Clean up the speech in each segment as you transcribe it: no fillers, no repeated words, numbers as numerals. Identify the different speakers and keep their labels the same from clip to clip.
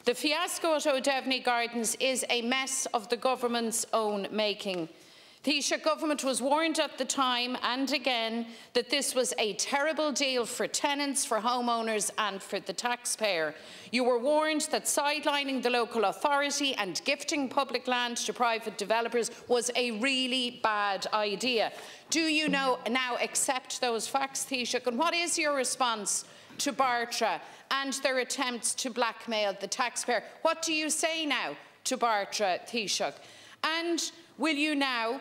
Speaker 1: The fiasco at O'Devney Gardens is a mess of the government's own making. The Taoiseach government was warned at the time and again that this was a terrible deal for tenants, for homeowners and for the taxpayer. You were warned that sidelining the local authority and gifting public land to private developers was a really bad idea. Do you now accept those facts, Taoiseach? And what is your response to Bartra and their attempts to blackmail the taxpayer? What do you say now to Bartra, Taoiseach? And will you now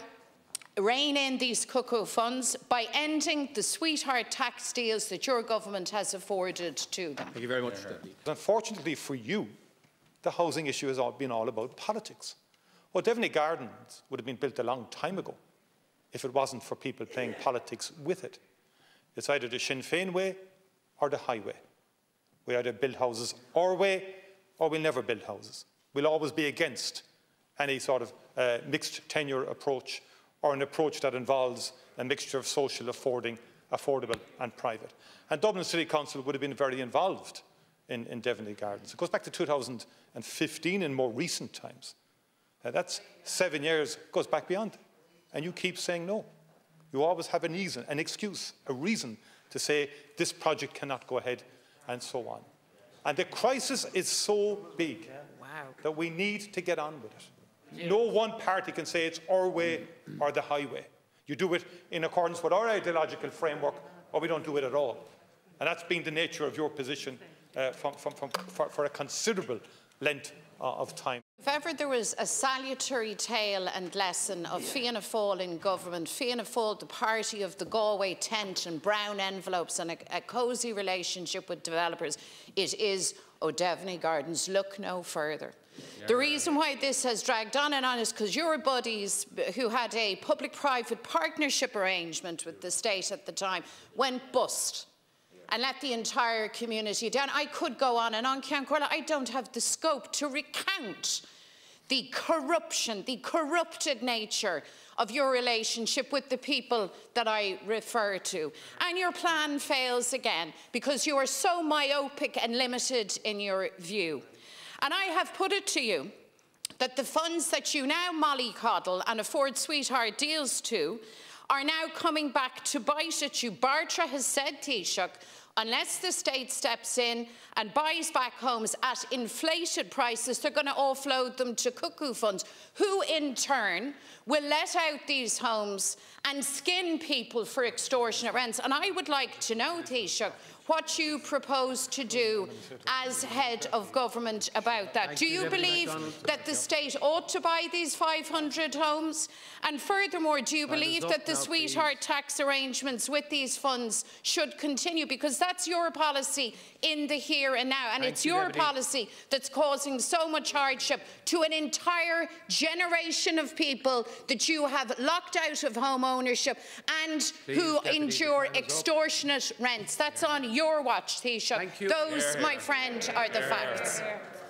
Speaker 1: rein in these cuckoo funds by ending the sweetheart tax deals that your government has afforded to them?
Speaker 2: Thank you very much.
Speaker 3: Unfortunately for you, the housing issue has been all about politics. O'Devney Gardens would have been built a long time ago if it wasn't for people playing politics with it. It's either the Sinn Féin way or the highway. We either build houses our way or we'll never build houses. We'll always be against any sort of mixed tenure approach or an approach that involves a mixture of social affordable and private. And Dublin City Council would have been very involved in Devonley Gardens. It goes back to 2015 in more recent times. That's 7 years, goes back beyond. And you keep saying no. You always have an excuse, a reason to say this project cannot go ahead and so on. And the crisis is so big that we need to get on with it. No one party can say it's our way or the highway. You do it in accordance with our ideological framework or we don't do it at all. And that's been the nature of your position for a considerable length of time.
Speaker 1: If ever there was a salutary tale and lesson of Fianna Fáil in government, Fianna Fáil, the party of the Galway tent and brown envelopes and a cosy relationship with developers, it is O'Devney Gardens. Look no further. The reason why this has dragged on and on is because your buddies, who had a public-private partnership arrangement with the state at the time, went bust and let the entire community down. I could go on and on, Ceann Comhairle. I don't have the scope to recount the corruption, the corrupted nature of your relationship with the people that I refer to. And your plan fails again because you are so myopic and limited in your view. And I have put it to you that the funds that you now mollycoddle and afford sweetheart deals to are now coming back to bite at you. Bartra has said, Taoiseach, unless the state steps in and buys back homes at inflated prices, they're going to offload them to cuckoo funds, who in turn will let out these homes and skin people for extortionate rents. And I would like to know, Taoiseach, what you propose to do as head of government about that. Do you believe that the state ought to buy these 500 homes? And furthermore, do you believe that the sweetheart tax arrangements with these funds should continue? Because that's your policy in the here and now, and it's your policy that's causing so much hardship to an entire generation of people that you have locked out of home ownership and who endure extortionate rents. That's on your watch, Taoiseach. Those, my friend, are the facts.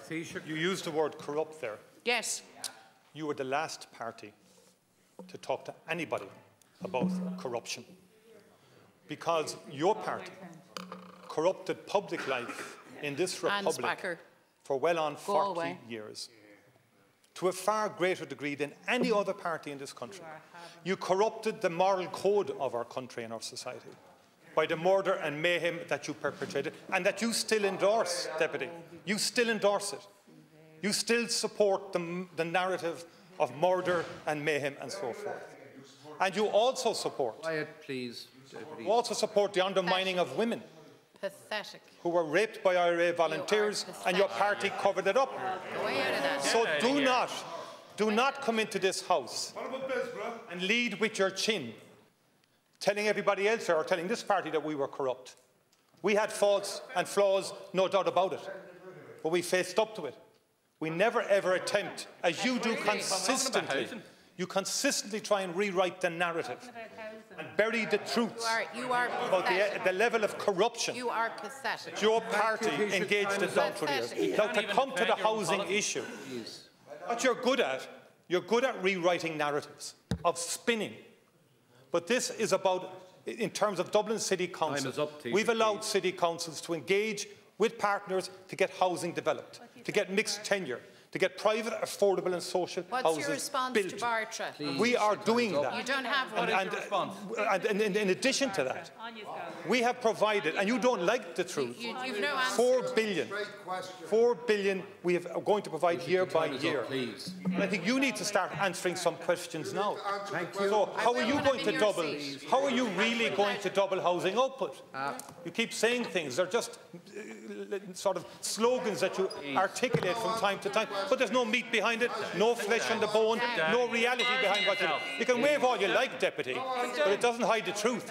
Speaker 3: You used the word corrupt there.
Speaker 1: Yes.
Speaker 3: You were the last party to talk to anybody about corruption, because your party corrupted public life in this republic for well on 40 years, to a far greater degree than any other party in this country. You corrupted the moral code of our country and our society by the murder and mayhem that you perpetrated and that you still endorse, Deputy. You still endorse it. You still support the narrative of murder and mayhem and so forth. And you also support,
Speaker 2: please.
Speaker 3: You also support the undermining of women.
Speaker 1: Pathetic.
Speaker 3: Who were raped by IRA volunteers, and your party covered it up. So do not come into this House and lead with your chin, telling everybody else or telling this party that we were corrupt. We had faults and flaws, no doubt about it, but we faced up to it. We never ever attempt, as you do consistently, you consistently try and rewrite the narrative and bury the truth about the level of corruption.
Speaker 1: You are pathetic.
Speaker 3: Your party engaged in down through the years. Now, to come to the housing issue, what you're good at rewriting narratives, of spinning. But this is about, in terms of Dublin City Council, we've allowed city councils to engage with partners to get housing developed. to get mixed tenure, to get private, affordable and social
Speaker 1: What's
Speaker 3: houses
Speaker 1: your response
Speaker 3: built.
Speaker 1: to Bartra?
Speaker 3: We are doing that.
Speaker 1: You don't have one.
Speaker 3: And in addition to that, we have provided, and you don't like the truth,
Speaker 1: You've no answer.
Speaker 3: 4 billion. 4 billion we are going to provide year by year. And I think you need to start answering some questions now. So how are you going to double? How are you really going to double housing output? You keep saying things. They're just sort of slogans that you articulate from time to time, but there's no meat behind it, no flesh on the bone, no reality behind what you do. You can wave all you like, Deputy, but it doesn't hide the truth.